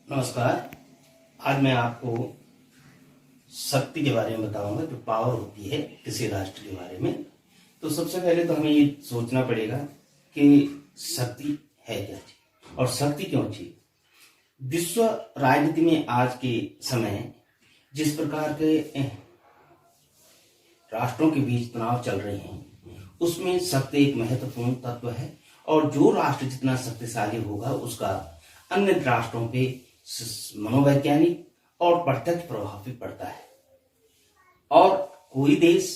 नमस्कार। आज मैं आपको शक्ति के बारे में बताऊंगा, जो पावर होती है किसी राष्ट्र के बारे में। तो सबसे पहले तो हमें ये सोचना पड़ेगा कि शक्ति है क्या चीज और शक्ति क्यों चाहिए। विश्व राजनीति में आज के समय जिस प्रकार के राष्ट्रों के बीच तनाव चल रहे हैं, उसमें शक्ति एक महत्वपूर्ण तत्व है। और जो राष्ट्र जितना शक्तिशाली होगा, उसका अन्य राष्ट्रों पे मनोवैज्ञानिक और प्रत्यक्ष प्रभाव भी पड़ता है। और कोई देश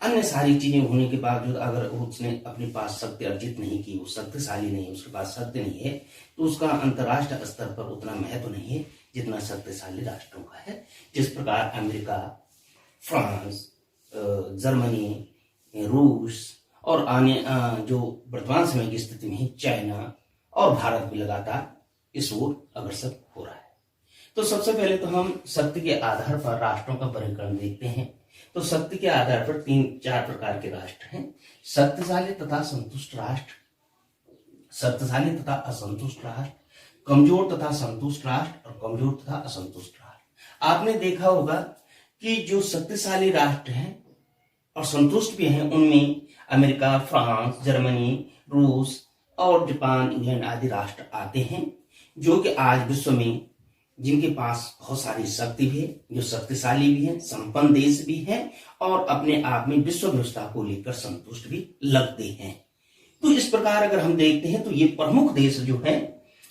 अन्य सारी चीजें होने के बावजूद अगर उसने अपने पास शक्ति अर्जित नहीं की, वो शक्तिशाली नहीं है, उसके पास शक्ति नहीं है, तो उसका अंतर्राष्ट्रीय स्तर पर उतना महत्व नहीं है जितना शक्तिशाली राष्ट्रों का है। जिस प्रकार अमेरिका, फ्रांस, जर्मनी, रूस और अन्य जो वर्तमान समय की स्थिति में है चाइना और भारत भी लगातार इस ओर अग्रसर हो रहा है। तो सबसे पहले तो हम शक्ति के आधार पर राष्ट्रों का वर्गीकरण देखते हैं। तो शक्ति के आधार पर 3-4 प्रकार के राष्ट्र हैं: शक्तिशाली तथा संतुष्ट राष्ट्र, शक्तिशाली तथा असंतुष्ट राष्ट्र, कमजोर तथा संतुष्ट राष्ट्र और कमजोर तथा असंतुष्ट राष्ट्र। आपने देखा होगा कि जो शक्तिशाली राष्ट्र हैं और संतुष्ट भी हैं, उनमें अमेरिका, फ्रांस, जर्मनी, रूस और जापान, इंग्लैंड आदि राष्ट्र आते हैं, जो कि आज विश्व में जिनके पास बहुत सारी शक्ति भी है, जो शक्तिशाली भी है, संपन्न देश भी है और अपने आप में विश्व व्यवस्था को लेकर संतुष्ट भी लगते हैं। तो इस प्रकार अगर हम देखते हैं तो ये प्रमुख देश जो है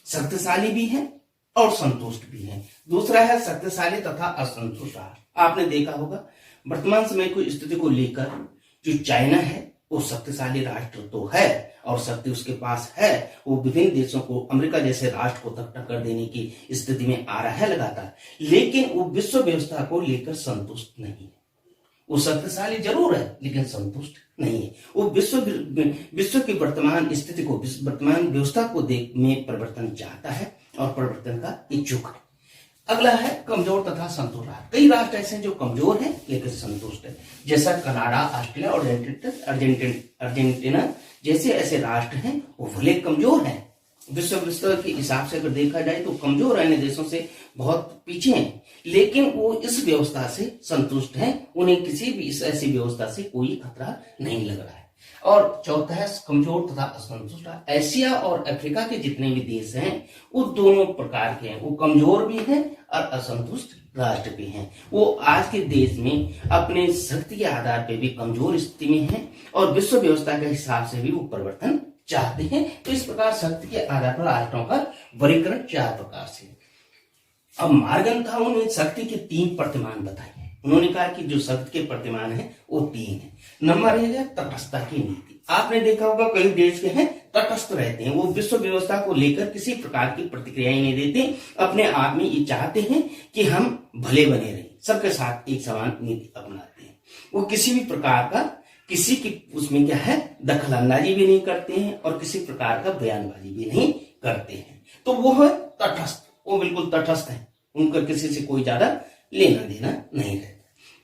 शक्तिशाली भी है और संतुष्ट भी है। दूसरा है शक्तिशाली तथा असंतुष्ट राष्ट्र। आपने देखा होगा वर्तमान समय की स्थिति को लेकर जो चाइना है वो शक्तिशाली राष्ट्र तो है और शक्ति उसके पास है, वो विभिन्न देशों को, अमेरिका जैसे राष्ट्र को तक टक्कर देने की स्थिति में आ रहा है लगातार, लेकिन वो विश्व व्यवस्था को लेकर संतुष्ट नहीं है। वो शक्तिशाली जरूर है लेकिन संतुष्ट नहीं है। वो विश्व की वर्तमान स्थिति को, वर्तमान व्यवस्था को देख में परिवर्तन चाहता है और परिवर्तन का इच्छुक है। अगला है कमजोर तथा संतुष्ट राष्ट्र। कई राष्ट्र ऐसे हैं जो कमजोर हैं लेकिन संतुष्ट है, जैसा कनाडा, ऑस्ट्रेलिया और अर्जेंटीना जैसे ऐसे राष्ट्र हैं, वो भले कमजोर हैं, विश्व के हिसाब से अगर देखा जाए तो कमजोर अन्य देशों से बहुत पीछे हैं, लेकिन वो इस व्यवस्था से संतुष्ट हैं। उन्हें किसी भी इस ऐसी व्यवस्था से कोई खतरा नहीं लग रहा है। और चौथा है कमजोर तथा असंतुष्ट। एशिया और अफ्रीका के जितने भी देश हैं वो दोनों प्रकार के हैं, वो कमजोर भी हैं और असंतुष्ट राष्ट्र भी हैं। वो आज के देश में अपने शक्ति के आधार पर भी कमजोर स्थिति में हैं और विश्व व्यवस्था के हिसाब से भी वो परिवर्तन चाहते हैं। तो इस प्रकार शक्ति के आधार पर राष्ट्रों का वर्गीकरण 4 प्रकार से। अब मार्गन था उन्होंने शक्ति के 3 प्रतिमान बताए हैं। उन्होंने कहा कि जो शक्ति के प्रतिमान है वो 3 है। नंबर 1 है तटस्थता की नीति। आपने देखा होगा कई देश के हैं तटस्थ रहते हैं, वो विश्व व्यवस्था को लेकर किसी प्रकार की प्रतिक्रियाएं नहीं देते, अपने आप में ये चाहते हैं कि हम भले बने रहें, सबके साथ एक समान नीति अपनाते हैं। वो किसी भी प्रकार का किसी की उसमें क्या है दखल अंदाजी भी नहीं करते हैं और किसी प्रकार का बयानबाजी भी नहीं करते हैं। तो वो है तटस्थ, वो बिल्कुल तटस्थ है, उनका किसी से कोई ज्यादा लेना देना नहीं रहता।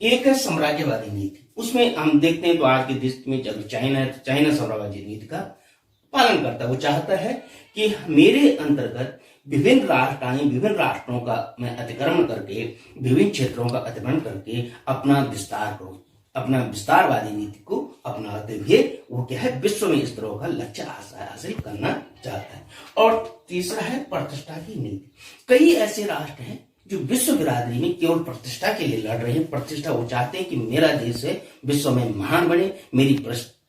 एक है साम्राज्यवादी नीति। उसमें हम देखते हैं तो आज के देश में जब चाइना है तो चाइना साम्राज्यवादी नीति का पालन करता है। वो चाहता है कि मेरे अंतर्गत विभिन्न राष्ट्र आए, विभिन्न राष्ट्रों का मैं अतिक्रमण करके, विभिन्न क्षेत्रों का अतिक्रमण करके अपना विस्तार करूं, अपना विस्तारवादी नीति को अपनाते हुए वो क्या है विश्व में इस तरह का लक्ष्य हासिल करना चाहता है। और तीसरा है प्रतिष्ठा की नीति। कई ऐसे राष्ट्र हैं जो विश्व बिरादरी में केवल प्रतिष्ठा के लिए लड़ रहे हैं। प्रतिष्ठा वो चाहते हैं कि मेरा देश है विश्व में महान बने, मेरी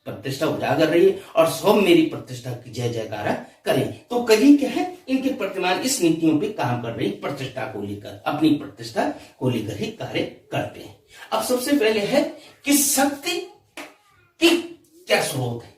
प्रतिष्ठा उजागर रही और सब मेरी प्रतिष्ठा की जय जयकार करें। तो कहीं क्या है इनके प्रतिमान इस नीतियों पे काम कर रही, प्रतिष्ठा को लेकर, अपनी प्रतिष्ठा को लेकर ही कार्य करते हैं। अब सबसे पहले है कि शक्ति की क्या स्रोत है।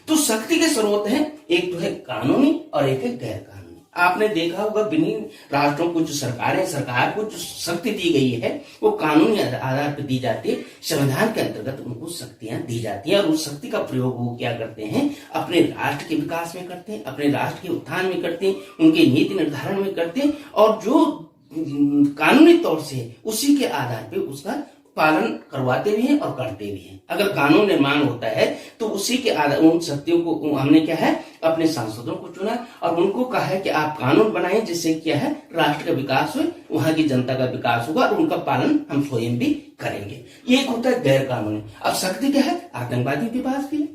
तो शक्ति के स्रोत हैं, एक तो है कानूनी और एक है गैर कानूनी। आपने देखा होगा विभिन्न राष्ट्रों को जो सरकार को जो शक्ति दी गई है वो कानूनी आधार पर दी जाती है। संविधान के अंतर्गत उनको शक्तियां दी जाती हैं और उस शक्ति का प्रयोग वो क्या करते हैं अपने राष्ट्र के विकास में करते हैं, अपने राष्ट्र के उत्थान में करते हैं, उनके नीति निर्धारण में करते हैं और जो कानूनी तौर से उसी के आधार पर उसका पालन करवाते भी हैं और करते भी हैं। अगर कानून निर्माण होता है तो उसी के आधार उन शक्तियों को हमने क्या है अपने सांसदों को चुना और उनको कहा है कि आप कानून बनाएं जिससे क्या है राष्ट्र का विकास हो, वहां की जनता का विकास होगा और उनका पालन हम स्वयं भी करेंगे। ये एक होता है गैर कानूनी। अब शक्ति क्या है आतंकवादियों के पास भी है,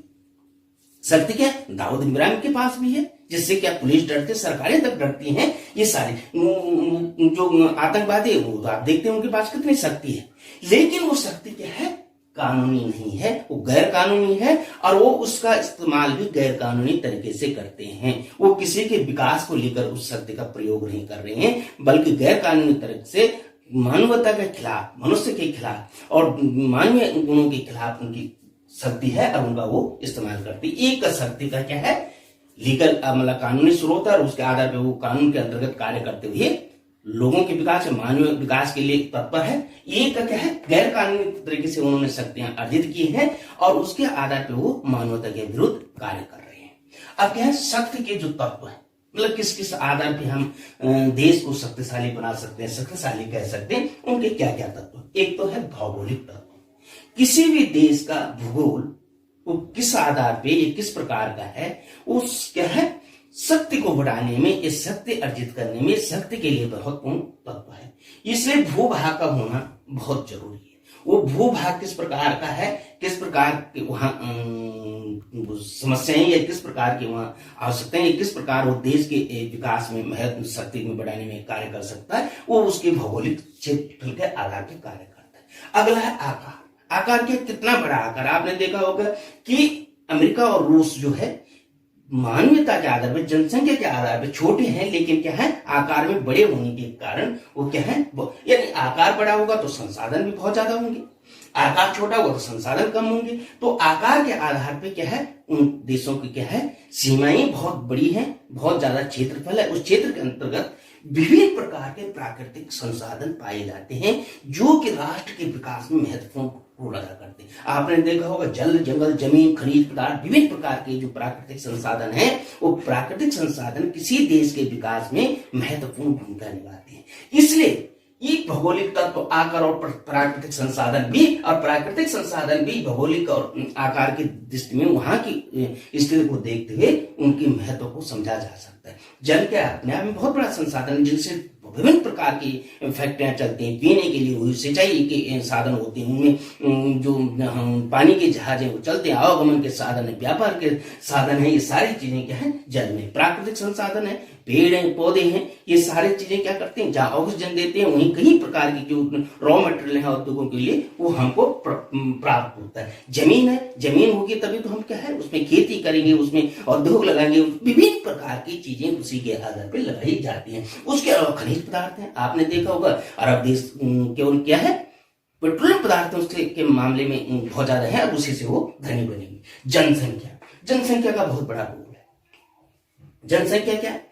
शक्ति क्या है दाऊद इब्राहिम के पास भी है, जिससे क्या पुलिस डरते, सरकारें तक डरती हैं। ये सारे जो आतंकवादी वो तो आप देखते हैं उनके पास कितनी शक्ति है, लेकिन वो शक्ति क्या है कानूनी नहीं है, वो गैर कानूनी है और वो उसका इस्तेमाल भी गैर कानूनी तरीके से करते हैं। वो किसी के विकास को लेकर उस शक्ति का प्रयोग नहीं कर रहे हैं, बल्कि गैर कानूनी तरीके से मानवता के खिलाफ, मनुष्य के खिलाफ और मानवीय गुणों के खिलाफ उनकी शक्ति है और उनका वो इस्तेमाल करती है। एक शक्ति का क्या है लीगल मतलब कानूनी स्रोत है और उसके आधार पर वो कानून के अंतर्गत कार्य करते हुए लोगों के विकास मानवीय विकास के लिए तत्पर है। एक का क्या है गैर कानूनी तरीके से उन्होंने शक्तियां अर्जित की हैं और उसके आधार पर वो मानवता के विरुद्ध कार्य कर रहे हैं। अब क्या है शक्ति के जो तत्व है, मतलब किस किस आधार पे हम देश को शक्तिशाली बना सकते हैं, शक्तिशाली कह सकते हैं, उनके क्या क्या तत्व। एक तो है भौगोलिक तत्व। किसी भी देश का भूगोल वो किस आधार पे ये किस प्रकार का है, उस क्या है शक्ति को बढ़ाने में, इस शक्ति अर्जित करने में शक्ति के लिए महत्वपूर्ण तत्व है। इसलिए भूभाग का होना बहुत जरूरी है। वो भूभाग किस प्रकार का है, किस प्रकार के वहां समस्याएं या किस प्रकार की वहां आवश्यकताएं या किस प्रकार वो देश के विकास में महत्व शक्ति में बढ़ाने में कार्य कर सकता है, वो उसके भौगोलिक क्षेत्र के आधार पर कार्य करता है। अगला है आकार। आकार के कितना बड़ा आकार, आपने देखा होगा कि अमेरिका और रूस जो है मानवीयता के आधार पर, जनसंख्या के आधार पर छोटे हैं, लेकिन क्या है आकार में बड़े होने के कारण वो क्या है यानी आकार बड़ा होगा तो संसाधन भी बहुत ज्यादा होंगे, आकार छोटा होगा तो संसाधन कम होंगे। तो आकार के आधार पर क्या है उन देशों की क्या है सीमाएं बहुत बड़ी हैं, बहुत ज्यादा क्षेत्रफल है, उस क्षेत्र के अंतर्गत विभिन्न प्रकार के प्राकृतिक संसाधन पाए जाते हैं जो कि राष्ट्र के विकास में महत्वपूर्ण रोल अदा करते हैं। आपने देखा होगा जल, जंगल, जमीन, खनिज पदार्थ, विभिन्न प्रकार के जो प्राकृतिक संसाधन हैं, वो प्राकृतिक संसाधन किसी देश के विकास में महत्वपूर्ण भूमिका निभाते हैं। इसलिए ये भौगोलिक तत्व आकार और प्राकृतिक संसाधन भी, और प्राकृतिक संसाधन भी भौगोलिक और आकार की दृष्टि में वहां की स्थिति को देखते हुए उनके महत्व को समझा जा सकता है। जल क्या अपने आप में बहुत बड़ा संसाधन जिनसे विभिन्न प्रकार की फैक्ट्रियां चलती हैं, पीने के लिए हुई सिंचाई के साधन होते हैं, उनमें जो पानी के जहाज हैं वो चलते हैं, आवागमन के साधन है, व्यापार के साधन है, ये सारी चीजें क्या है जल में प्राकृतिक संसाधन है, पेड़ हैं, पौधे हैं, ये सारी चीजें क्या करते हैं जहां ऑक्सीजन देते हैं वहीं कई प्रकार की जो रॉ मटेरियल है उद्योगों के लिए वो हमको प्राप्त होता है। जमीन है, जमीन होगी तभी तो हम क्या है उसमें खेती करेंगे, उसमें उद्योग लगाएंगे, विभिन्न प्रकार की चीजें उसी के आधार पर लगाई जाती हैं। उसके अलावा खनिज पदार्थ है, आपने देखा होगा अरब देश केवल क्या है पेट्रोलियम पदार्थों के मामले में बहुत ज्यादा है, अब उसी से वो धनी बनेंगे। जनसंख्या, जनसंख्या का बहुत बड़ा रोल है। जनसंख्या क्या है,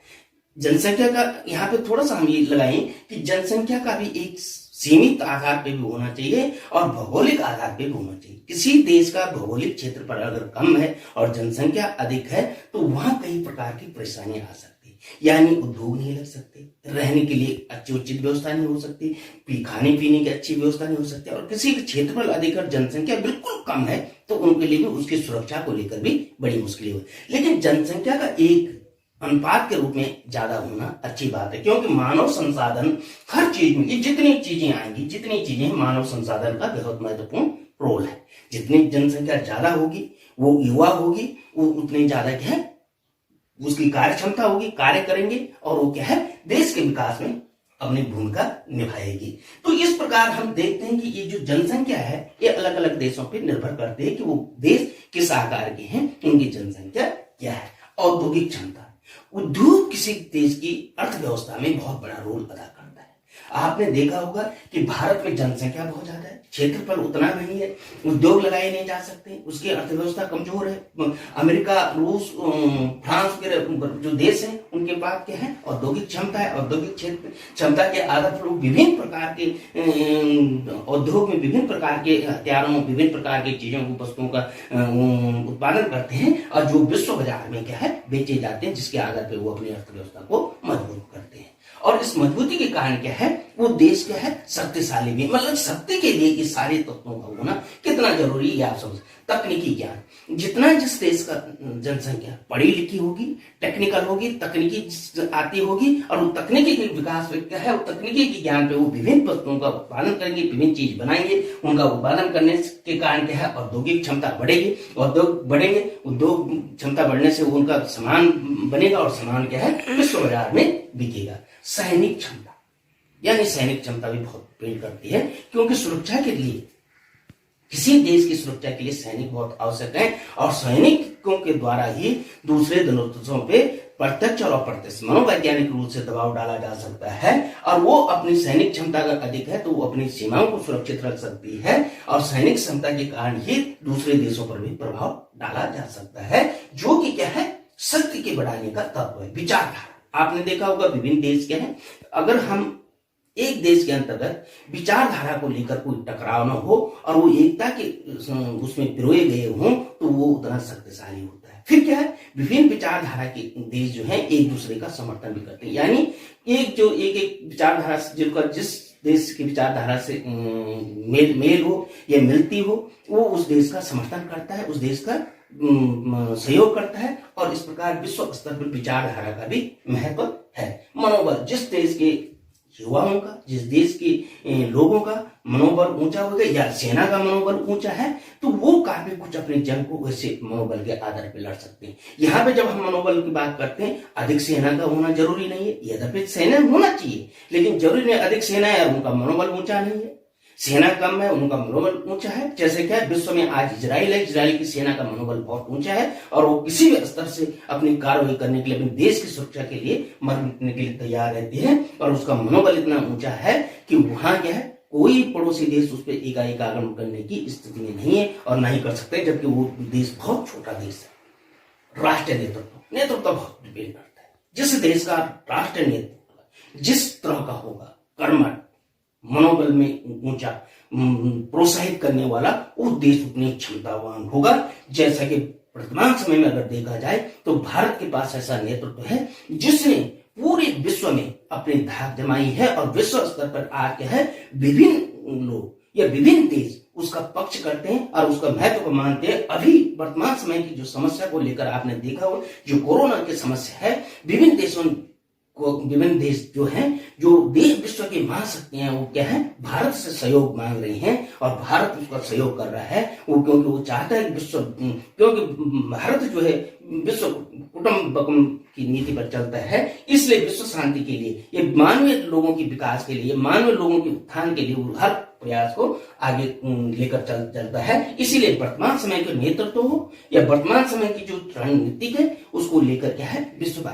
जनसंख्या का यहाँ पे थोड़ा सा हम ये लगाएं कि जनसंख्या का भी एक सीमित आधार पे भी होना चाहिए और भौगोलिक आधार पे भी होना चाहिए। किसी देश का भौगोलिक क्षेत्र पर अगर कम है और जनसंख्या अधिक है तो वहां कई प्रकार की परेशानियां आ सकती है, यानी उद्योग नहीं लग सकते, रहने के लिए अच्छी उचित व्यवस्था नहीं हो सकती, खाने पीने की अच्छी व्यवस्था नहीं हो सकती, और किसी के क्षेत्र पर अधिक जनसंख्या बिल्कुल कम है तो उनके लिए भी उसकी सुरक्षा को लेकर भी बड़ी मुश्किल हुई। लेकिन जनसंख्या का एक अनुपात के रूप में ज्यादा होना अच्छी बात है, क्योंकि मानव संसाधन हर चीज में, ये जितनी चीजें आएंगी, जितनी चीजें मानव संसाधन का बहुत महत्वपूर्ण रोल है। जितनी जनसंख्या ज्यादा होगी, वो युवा होगी, वो उतनी ज्यादा क्या है उसकी कार्य क्षमता होगी, कार्य करेंगे और वो क्या है देश के विकास में अपनी भूमिका निभाएगी। तो इस प्रकार हम देखते हैं कि ये जो जनसंख्या है ये अलग अलग देशों पर निर्भर करती है कि वो देश किस आकार के हैं, उनकी जनसंख्या क्या है। औद्योगिक क्षमता, उद्योग किसी देश की अर्थव्यवस्था में बहुत बड़ा रोल अदा करता है। आपने देखा होगा कि भारत में जनसंख्या बहुत ज्यादा है, क्षेत्रफल उतना नहीं है, उद्योग लगाए नहीं जा सकते, उसकी अर्थव्यवस्था कमजोर है। अमेरिका, रूस, फ्रांस के जो देश हैं उनके पास क्या है औद्योगिक क्षमता है। औद्योगिक क्षेत्र क्षमता के आधार पर विभिन्न प्रकार के उद्योग में विभिन्न प्रकार के हथियारों, विभिन्न प्रकार की चीजों को, वस्तुओं का उत्पादन करते हैं और जो विश्व बाजार में क्या है बेचे जाते हैं, जिसके आधार पर वो अपनी अर्थव्यवस्था को मजबूत करते हैं। और इस मजबूती के कारण क्या है वो देश क्या है, शक्तिशाली भी। मतलब शक्ति के लिए इस सारे तत्वों का होना कितना जरूरी है आप समझ। तकनीकी ज्ञान, जितना जिस देश का जनसंख्या पढ़ी लिखी होगी, टेक्निकल होगी, तकनीकी आती होगी, और वो तकनीकी के विकास पे क्या है, वो तकनीकी के ज्ञान पे वो विभिन्न वस्तुओं का उत्पादन करेंगे, विभिन्न चीज बनाएंगे। उनका उत्पादन करने के कारण क्या है, औद्योगिक क्षमता बढ़ेगी, उद्योग बढ़ेंगे, उद्योग क्षमता बढ़ने से उनका सामान बनेगा, और सामान क्या है, विश्व बाजार में बिकेगा। सैनिक क्षमता, यानी सैनिक क्षमता भी बहुत पेड़ करती है, क्योंकि सुरक्षा के लिए, किसी देश की सुरक्षा के लिए सैनिक बहुत आवश्यक है, और सैनिकों के द्वारा ही दूसरे देशों पे प्रत्यक्ष और अप्रत्यक्ष मनोवैज्ञानिक रूप से दबाव डाला जा सकता है। और वो अपनी सैनिक क्षमता अगर अधिक है तो वो अपनी सीमाओं को सुरक्षित रख सकती है, और सैनिक क्षमता के कारण ही दूसरे देशों पर भी प्रभाव डाला जा सकता है, जो कि क्या है, शक्ति के बढ़ाने का तत्व है। विचारधारा, आपने देखा होगा विभिन्न देश क्या है, अगर हम एक देश के अंतर्गत विचारधारा को लेकर कोई टकराव न हो और वो एकता के उसमें पिरोए गए हों, तो वो उतना शक्तिशाली होता है। फिर क्या है, विभिन्न विचारधारा के देश जो है एक दूसरे का समर्थन भी करते हैं, यानी एक विचारधारा जिनका जिस देश की विचारधारा से मेल हो या मिलती हो, वो उस देश का समर्थन करता है, उस देश का सहयोग करता है, और इस प्रकार विश्व स्तर पर विचारधारा का भी महत्व है। मनोबल, जिस देश के युवाओं का, जिस देश के लोगों का मनोबल ऊंचा होगा, या सेना का मनोबल ऊंचा है, तो वो काफी कुछ अपनी जंग को वैसे मनोबल के आधार पर लड़ सकते हैं। यहाँ पे जब हम मनोबल की बात करते हैं, अधिक सेना का होना जरूरी नहीं है, यद्यपि सेना होना चाहिए, लेकिन जरूरी नहीं अधिक सेना है और उनका मनोबल ऊंचा नहीं है। सेना कम है, उनका मनोबल ऊंचा है। जैसे क्या विश्व में आज इजराइल है, इजराइल की सेना का मनोबल बहुत ऊंचा है, और वो किसी भी स्तर से अपनी कार्रवाई करने के लिए, अपने देश की सुरक्षा के लिए मरने के लिए तैयार रहती है, और उसका मनोबल इतना ऊंचा है कि वहां क्या है, कोई पड़ोसी देश उस पर एकाएक आक्रमण करने की स्थिति में नहीं है और नहीं कर सकते, जबकि वो देश बहुत छोटा देश है। राष्ट्रीय नेतृत्व बहुत डिपेंड करता है। जिस देश का राष्ट्रीय नेतृत्व जिस तरह का होगा, कर्मठ, मनोबल में ऊंचा, प्रोत्साहित करने वाला, वो देश उतनी क्षमतावान होगा। जैसा कि वर्तमान समय में अगर देखा जाए तो भारत के पास ऐसा नेतृत्व है जिसने पूरे विश्व में अपनी धाक जमाई है, और विश्व स्तर पर आज क्या है, विभिन्न लोग या विभिन्न देश उसका पक्ष करते हैं और उसका महत्व को मानते हैं। अभी वर्तमान समय की जो समस्या को लेकर आपने देखा हो, जो कोरोना की समस्या है, विभिन्न देश जो हैं, जो देश विश्व की महाशक्तियां, वो क्या है, भारत से सहयोग मांग रही हैं, और भारत उसका सहयोग कर रहा है। वो क्योंकि वो चाहता है क्योंकि भारत जो है विश्व कुटुंबकम की नीति पर चलता है, इसलिए विश्व शांति के लिए, ये मानवीय लोगों की विकास के लिए, मानवीय लोगों के उत्थान के लिए वो हर प्रयास को आगे लेकर चलता है। इसीलिए वर्तमान समय के नेतृत्व हो या वर्तमान समय की जो रणनीति है, उसको लेकर क्या है, विश्व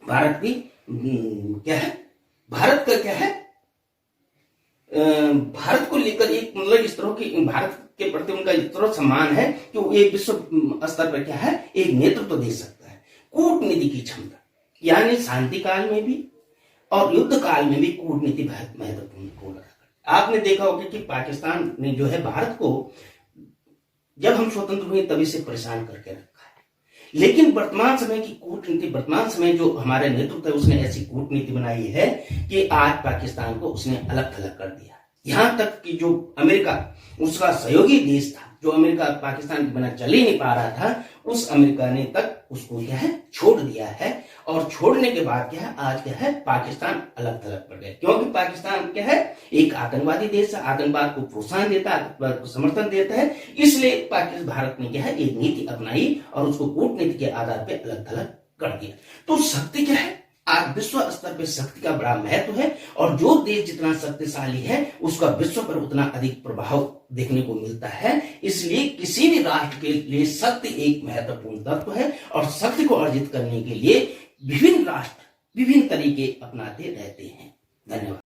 भारत की क्या है, भारत का क्या है, भारत को लेकर एक मतलब इस तरह की, भारत के प्रति उनका इस तरह सम्मान है कि वो एक विश्व स्तर पर क्या है, एक नेतृत्व दे सकता है। कूटनीति की क्षमता, यानी शांति काल में भी और युद्ध काल में भी कूटनीति बहुत महत्वपूर्ण भूमिका रखा। आपने देखा होगा कि पाकिस्तान ने जो है भारत को, जब हम स्वतंत्र हुए तभी से परेशान करके रखा है, लेकिन वर्तमान समय की कूटनीति, वर्तमान समय जो हमारे नेतृत्व है, उसने ऐसी कूटनीति बनाई है कि आज पाकिस्तान को उसने अलग थलग कर दिया। यहां तक कि जो अमेरिका उसका सहयोगी देश था, जो अमेरिका पाकिस्तान के बिना चल ही नहीं पा रहा था, उस अमेरिका ने तक उसको क्या है, छोड़ दिया है। और छोड़ने के बाद क्या है, आज क्या है, पाकिस्तान अलग थलग पड़ गया, क्योंकि पाकिस्तान क्या है, एक आतंकवादी देश है, आतंकवाद को प्रोत्साहन देता है, आतंकवाद को समर्थन देता है। इसलिए पाकिस्तान, भारत ने क्या है, एक नीति अपनाई और उसको कूटनीति के आधार पर अलग थलग कर दिया। तो शक्ति क्या है, आज विश्व स्तर पर शक्ति का बड़ा महत्व है, और जो देश जितना शक्तिशाली है उसका विश्व पर उतना अधिक प्रभाव देखने को मिलता है। इसलिए किसी भी राष्ट्र के लिए शक्ति एक महत्वपूर्ण तत्व है, और शक्ति को अर्जित करने के लिए विभिन्न राष्ट्र विभिन्न तरीके अपनाते रहते हैं। धन्यवाद।